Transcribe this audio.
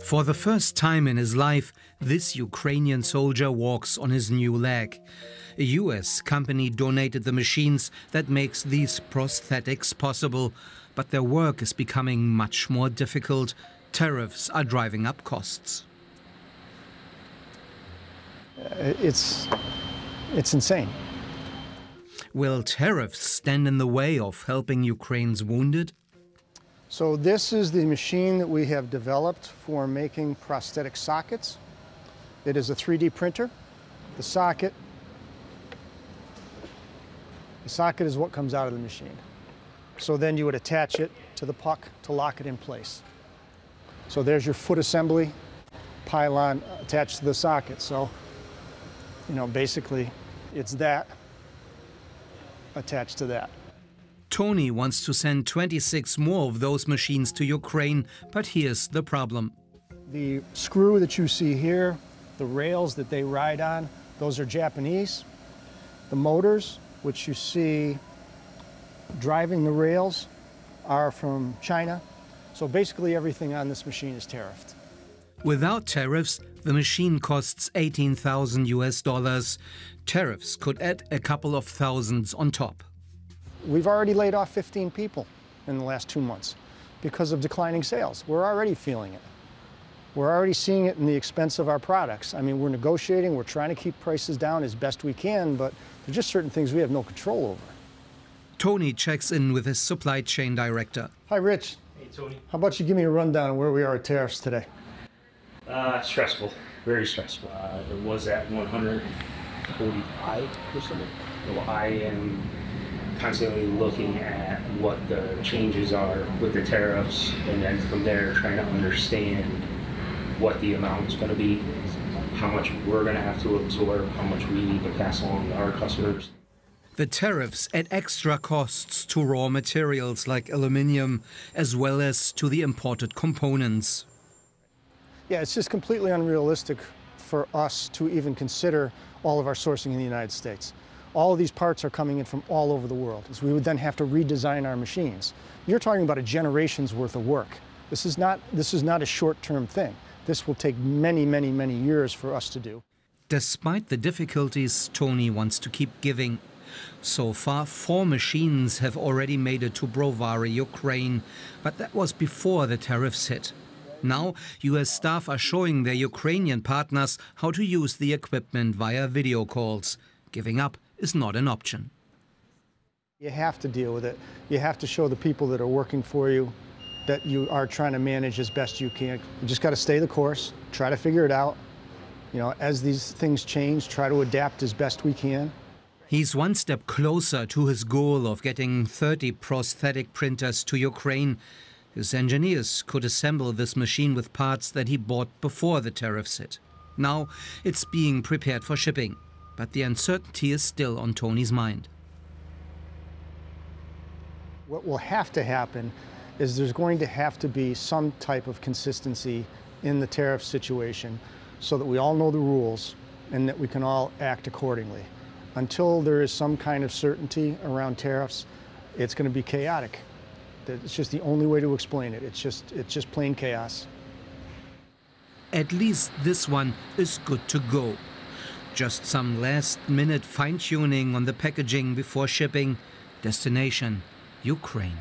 For the first time in his life, this Ukrainian soldier walks on his new leg. A US company donated the machines that makes these prosthetics possible, but their work is becoming much more difficult. Tariffs are driving up costs. It's insane. Will tariffs stand in the way of helping Ukraine's wounded? So this is the machine that we have developed for making prosthetic sockets. It is a 3D printer. The socket is what comes out of the machine. So then you would attach it to the puck to lock it in place. So there's your foot assembly pylon attached to the socket. So, basically it's that attached to that. Tony wants to send 26 more of those machines to Ukraine, but here's the problem. The screw that you see here, the rails that they ride on, those are Japanese. The motors, which you see driving the rails, are from China. So basically everything on this machine is tariffed. Without tariffs, the machine costs $18,000. Tariffs could add a couple of thousands on top. We've already laid off 15 people in the last 2 months because of declining sales. We're already feeling it. We're already seeing it in the expense of our products. I mean, we're negotiating, we're trying to keep prices down as best we can, but there's just certain things we have no control over. Tony checks in with his supply chain director. Hi, Rich. Hey, Tony. How about you give me a rundown on where we are at tariffs today? Stressful, very stressful. It was at 145 or something. So I am constantly looking at what the changes are with the tariffs, and then from there trying to understand what the amount's going to be, how much we're going to have to absorb, how much we need to pass along to our customers. The tariffs add extra costs to raw materials like aluminium, as well as to the imported components. Yeah, it's just completely unrealistic for us to even consider all of our sourcing in the United States. All of these parts are coming in from all over the world, so we would then have to redesign our machines. You're talking about a generation's worth of work. This is not a short-term thing. This will take many, many, many years for us to do. Despite the difficulties, Tony wants to keep giving. So far, 4 machines have already made it to Brovary, Ukraine, but that was before the tariffs hit. Now, US staff are showing their Ukrainian partners how to use the equipment via video calls. Giving up is not an option. You have to deal with it. You have to show the people that are working for you that you are trying to manage as best you can. You just got to stay the course, try to figure it out. As these things change, try to adapt as best we can. He's one step closer to his goal of getting 30 prosthetic printers to Ukraine. His engineers could assemble this machine with parts that he bought before the tariffs hit. Now it's being prepared for shipping, but the uncertainty is still on Tony's mind. What will have to happen is there's going to have to be some type of consistency in the tariff situation so that we all know the rules and that we can all act accordingly. Until there is some kind of certainty around tariffs, it's going to be chaotic. It's just the only way to explain it. It's just plain chaos. At least this one is good to go. Just some last-minute fine-tuning on the packaging before shipping. Destination, Ukraine.